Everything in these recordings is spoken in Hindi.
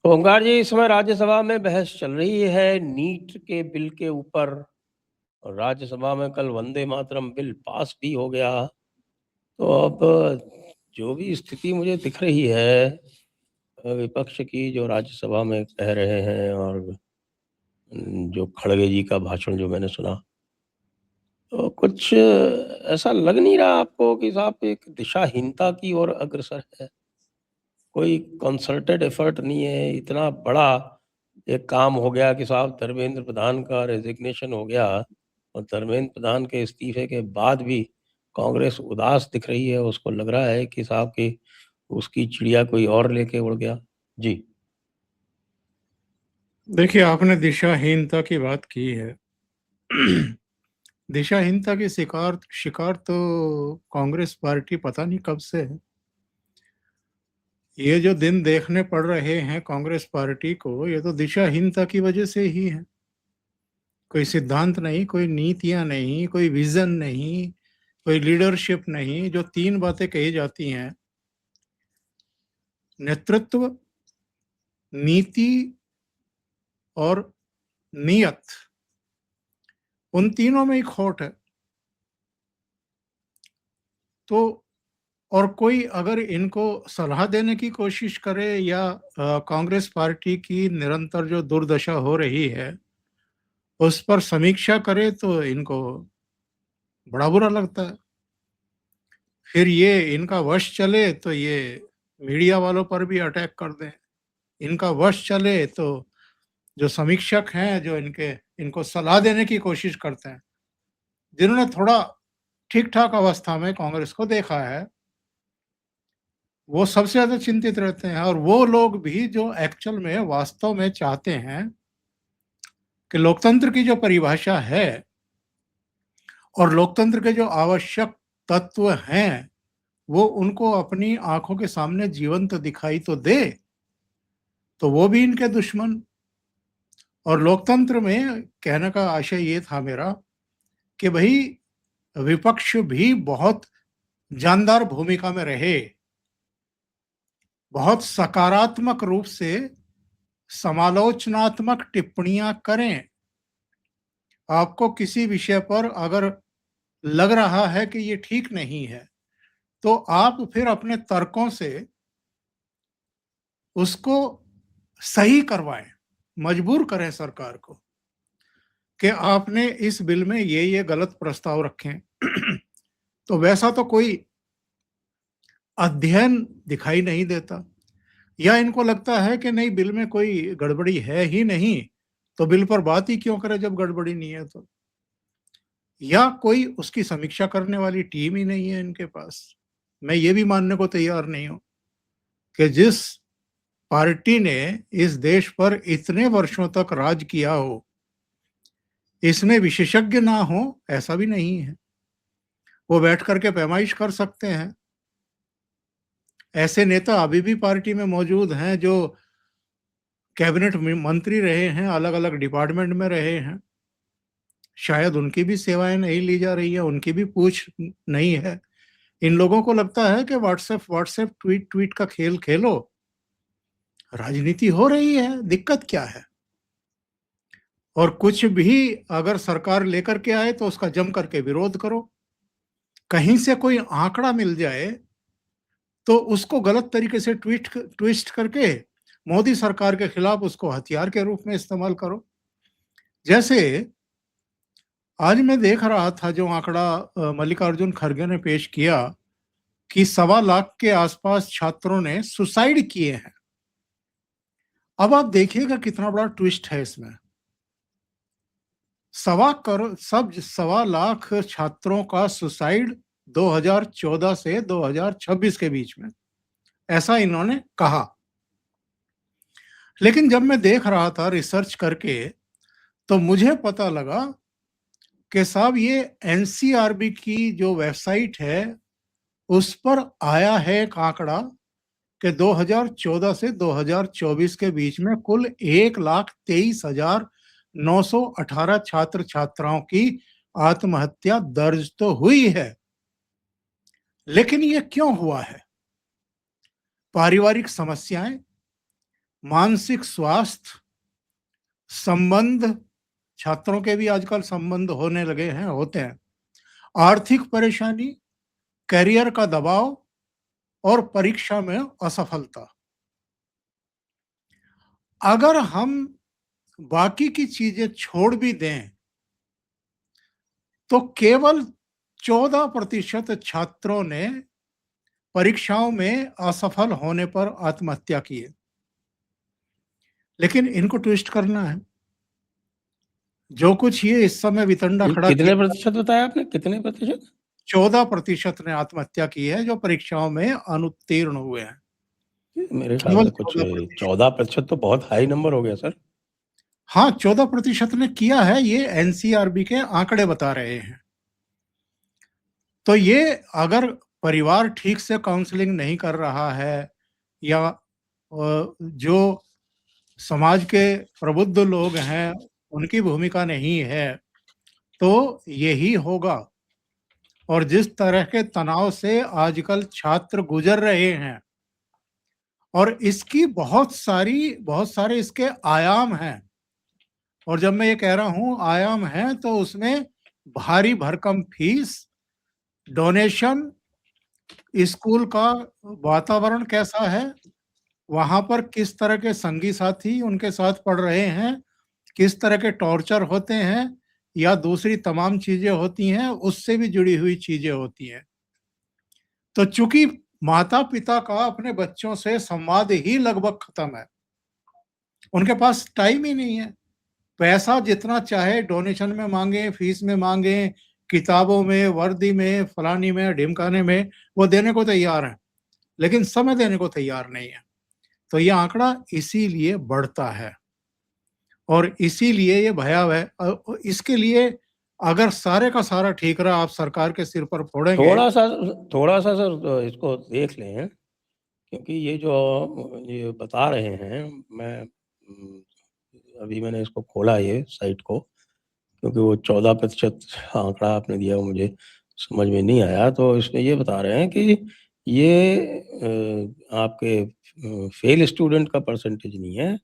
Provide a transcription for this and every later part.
ओंकार जी, इस समय राज्यसभा में बहस चल रही है नीट के बिल के ऊपर। और राज्यसभा में कल वंदे मातरम बिल पास भी हो गया। तो अब जो भी स्थिति मुझे दिख रही है विपक्ष की, जो राज्यसभा में कह रहे हैं, और जो खड़गे जी का भाषण जो मैंने सुना, तो कुछ ऐसा लग नहीं रहा आपको कि साहब एक दिशाहीनता की ओर अग्रसर है? कोई कंसर्टेड एफर्ट नहीं है। इतना बड़ा एक काम हो गया कि साहब धर्मेंद्र प्रधान का रेजिग्नेशन हो गया, और धर्मेंद्र प्रधान के इस्तीफे के बाद भी कांग्रेस उदास दिख रही है। उसको लग रहा है कि साहब की उसकी चिड़िया कोई और लेके उड़ गया। जी। देखिए, आपने दिशाहीनता की बात की है। दिशाहीनता की शिकार शिकार तो कांग्रेस पार्टी पता नहीं कब से है। ये जो दिन देखने पड़ रहे हैं कांग्रेस पार्टी को, ये तो दिशाहीनता की वजह से ही है। कोई सिद्धांत नहीं, कोई नीतियां नहीं, कोई विजन नहीं, कोई लीडरशिप नहीं। जो तीन बातें कही जाती हैं, नेतृत्व, नीति और नियत, उन तीनों में एक खोट है। तो और कोई अगर इनको सलाह देने की कोशिश करे या कांग्रेस पार्टी की निरंतर जो दुर्दशा हो रही है उस पर समीक्षा करे, तो इनको बड़ा बुरा लगता है। फिर ये इनका वश चले तो ये मीडिया वालों पर भी अटैक कर दें। इनका वश चले तो जो समीक्षक हैं, जो इनको सलाह देने की कोशिश करते हैं, जिन्होंने थोड़ा ठीक ठाक अवस्था में कांग्रेस को देखा है, वो सबसे ज्यादा चिंतित रहते हैं। और वो लोग भी जो एक्चुअल में वास्तव में चाहते हैं कि लोकतंत्र की जो परिभाषा है और लोकतंत्र के जो आवश्यक तत्व हैं, वो उनको अपनी आंखों के सामने जीवंत दिखाई तो दे, तो वो भी इनके दुश्मन। और लोकतंत्र में कहने का आशय ये था मेरा कि भाई, विपक्ष भी बहुत जानदार भूमिका में रहे, बहुत सकारात्मक रूप से समालोचनात्मक टिप्पणियां करें। आपको किसी विषय पर अगर लग रहा है कि ये ठीक नहीं है, तो आप फिर अपने तर्कों से उसको सही करवाएं, मजबूर करें सरकार को कि आपने इस बिल में ये गलत प्रस्ताव रखें। तो वैसा तो कोई अध्ययन दिखाई नहीं देता, या इनको लगता है कि नहीं, बिल में कोई गड़बड़ी है ही नहीं, तो बिल पर बात ही क्यों करें जब गड़बड़ी नहीं है तो। या कोई उसकी समीक्षा करने वाली टीम ही नहीं है इनके पास। मैं ये भी मानने को तैयार नहीं हूं कि जिस पार्टी ने इस देश पर इतने वर्षों तक राज किया हो, इसमें विशेषज्ञ ना हो, ऐसा भी नहीं है। वो बैठ करके पैमाइश कर सकते हैं। ऐसे नेता अभी भी पार्टी में मौजूद हैं जो कैबिनेट मंत्री रहे हैं, अलग अलग डिपार्टमेंट में रहे हैं। शायद उनकी भी सेवाएं नहीं ली जा रही है, उनकी भी पूछ नहीं है। इन लोगों को लगता है कि व्हाट्सएप व्हाट्सएप ट्वीट ट्वीट का खेल खेलो, राजनीति हो रही है, दिक्कत क्या है। और कुछ भी अगर सरकार लेकर के आए तो उसका जम करके विरोध करो। कहीं से कोई आंकड़ा मिल जाए तो उसको गलत तरीके से ट्विस्ट करके मोदी सरकार के खिलाफ उसको हथियार के रूप में इस्तेमाल करो। जैसे आज मैं देख रहा था जो आंकड़ा मल्लिकार्जुन खड़गे ने पेश किया कि 1.25 लाख के आसपास छात्रों ने सुसाइड किए हैं। अब आप देखिएगा कितना बड़ा ट्विस्ट है इसमें। 1.25 लाख छात्रों का सुसाइड 2014 से 2026 के बीच में, ऐसा इन्होंने कहा। लेकिन जब मैं देख रहा था रिसर्च करके, तो मुझे पता लगा कि साहब ये एनसीआरबी की जो वेबसाइट है उस पर आया है एक आंकड़ा कि 2014 से 2024 के बीच में कुल 1,23,918 छात्र छात्राओं की आत्महत्या दर्ज तो हुई है। लेकिन ये क्यों हुआ है? पारिवारिक समस्याएं, मानसिक स्वास्थ्य, संबंध, छात्रों के भी आजकल संबंध होने लगे हैं, होते हैं, आर्थिक परेशानी, करियर का दबाव और परीक्षा में असफलता। अगर हम बाकी की चीजें छोड़ भी दें तो केवल 14% छात्रों ने परीक्षाओं में असफल होने पर आत्महत्या की है। लेकिन इनको ट्विस्ट करना है। जो कुछ ये इस समय वितंडा खड़ा कितने किया, प्रतिशत बताया आपने, कितने प्रतिशत? 14% ने आत्महत्या की है जो परीक्षाओं में अनुत्तीर्ण हुए हैं। मेरे ख्याल केवल से कुछ 14%। 14% तो बहुत हाई नंबर हो गया सर। हाँ, 14% ने किया है, ये एनसीआरबी के आंकड़े बता रहे हैं। तो ये अगर परिवार ठीक से काउंसलिंग नहीं कर रहा है या जो समाज के प्रबुद्ध लोग हैं उनकी भूमिका नहीं है तो यही होगा। और जिस तरह के तनाव से आजकल छात्र गुजर रहे हैं और इसकी बहुत सारे इसके आयाम हैं। और जब मैं ये कह रहा हूं आयाम है तो उसमें भारी भरकम फीस, डोनेशन, स्कूल का वातावरण कैसा है, वहां पर किस तरह के संगी साथी उनके साथ पढ़ रहे हैं, किस तरह के टॉर्चर होते हैं या दूसरी तमाम चीजें होती हैं, उससे भी जुड़ी हुई चीजें होती हैं। तो चूंकि माता पिता का अपने बच्चों से संवाद ही लगभग खत्म है, उनके पास टाइम ही नहीं है। पैसा जितना चाहे डोनेशन में मांगे, फीस में मांगे, किताबों में, वर्दी में, फलानी में, ढिमकाने में, वो देने को तैयार है, लेकिन समय देने को तैयार नहीं है। तो ये आंकड़ा इसीलिए बढ़ता है और इसीलिए ये भयावह। इसके लिए अगर सारे का सारा ठीक रहा, आप सरकार के सिर पर फोड़ेंगे। थोड़ा सा सर इसको देख लें, क्योंकि ये जो ये बता रहे हैं, अभी मैंने इसको खोला ये साइट को, क्योंकि वो 14% आंकड़ा आपने दिया वो मुझे समझ में नहीं आया। तो इसमें ये बता रहे हैं कि ये आपके फेल स्टूडेंट का परसेंटेज नहीं है।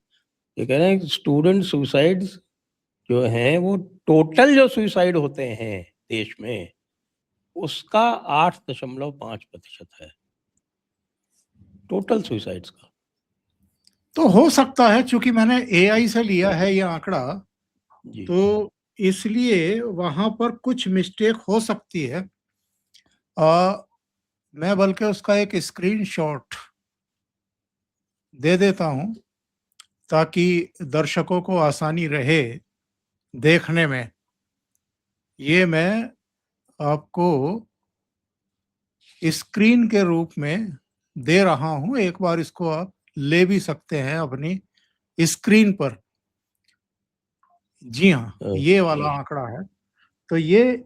ये कह रहे हैं कि स्टूडेंट सुसाइड्स जो हैं वो टोटल जो सुसाइड होते हैं देश में उसका 8.5% है, टोटल सुसाइड्स का। तो हो सकता है, चूंकि मैंने एआई से लिया है ये आंकड़ा, जी। तो इसलिए वहां पर कुछ मिस्टेक हो सकती है। मैं बल्कि उसका एक स्क्रीनशॉट दे देता हूं ताकि दर्शकों को आसानी रहे देखने में। ये मैं आपको स्क्रीन के रूप में दे रहा हूं, एक बार इसको आप ले भी सकते हैं अपनी स्क्रीन पर। जी हाँ, ये वाला आंकड़ा है। तो ये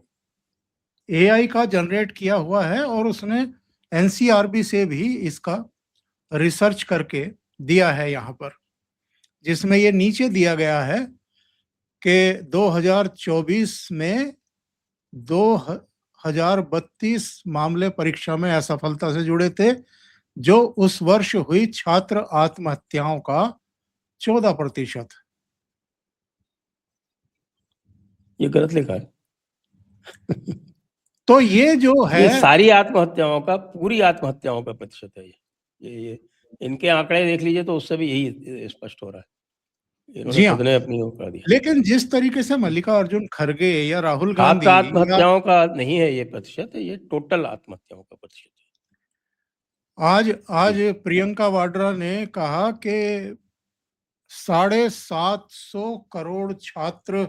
एआई का जनरेट किया हुआ है और उसने एनसीआरबी से भी इसका रिसर्च करके दिया है यहाँ पर, जिसमें ये नीचे दिया गया है कि 2024 में 2032 मामले परीक्षा में असफलता से जुड़े थे, जो उस वर्ष हुई छात्र आत्महत्याओं का 14%। ये गलत लिखा है। तो ये जो है, ये सारी आत्महत्याओं का, पूरी आत्महत्याओं का प्रतिशत है ये इनके आंकड़े देख लीजिए तो उससे भी यही स्पष्ट हो रहा है। इन्होंने जी हाँ, खुद ने अपनी वो कर दिया। लेकिन जिस तरीके से मल्लिकार्जुन खड़गे या राहुल गांधी छात्र या आत्महत्याओं का नहीं है ये प्रतिशत, ये टोटल आत्महत्याओं का प्रतिशत है। आज प्रियंका वाड्रा ने कहा कि 750 करोड़ छात्र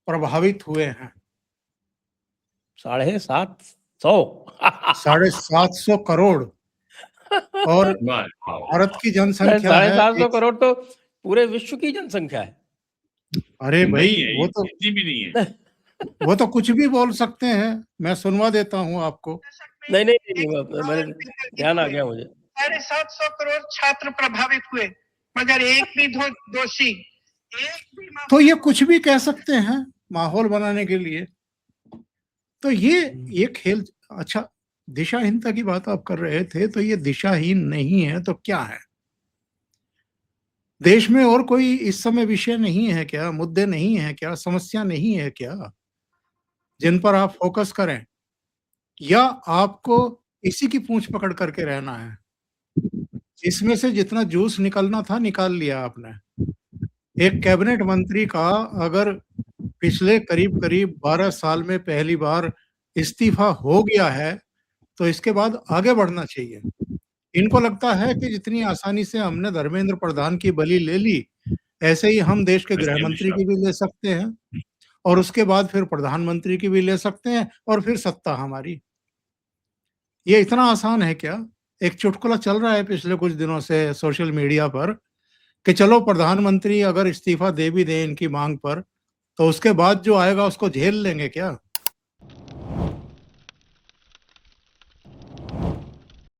प्रभावित हुए हैं। 750 750 करोड़ और भारत की जनसंख्या है 750 करोड़ तो पूरे विश्व की जनसंख्या है। अरे भाई, नहीं वो तो इतनी भी नहीं है। वो तो कुछ भी बोल सकते हैं, मैं सुनवा देता हूं आपको। नहीं, मेरे ध्यान आ गया मुझे। 750 करोड़ छात्र प्रभावित हुए, मगर एक भी दोषी, तो ये कुछ भी कह सकते हैं माहौल बनाने के लिए। तो ये खेल, अच्छा, दिशाहीनता की बात आप कर रहे थे, तो ये दिशाहीन नहीं है तो क्या है? देश में और कोई इस समय विषय नहीं है क्या, मुद्दे नहीं है क्या, समस्या नहीं है क्या, जिन पर आप फोकस करें? या आपको इसी की पूंछ पकड़ करके रहना है? इसमें से जितना जूस निकलना था, निकाल लिया आपने। एक कैबिनेट मंत्री का अगर पिछले करीब-करीब 12 साल में पहली बार इस्तीफा हो गया है, तो इसके बाद आगे बढ़ना चाहिए। इनको लगता है कि जितनी आसानी से हमने धर्मेंद्र प्रधान की बलि ले ली, ऐसे ही हम देश के गृह मंत्री की भी ले सकते हैं और उसके बाद फिर प्रधानमंत्री की भी ले सकते हैं और फिर सत्ता हमारी। ये इतना आसान है क्या? एक चुटकुला चल रहा है पिछले कुछ दिनों से सोशल मीडिया पर कि चलो प्रधानमंत्री अगर इस्तीफा दे भी दें इनकी माँग पर, तो उसके बाद जो आएगा उसको झेल लेंगे क्या?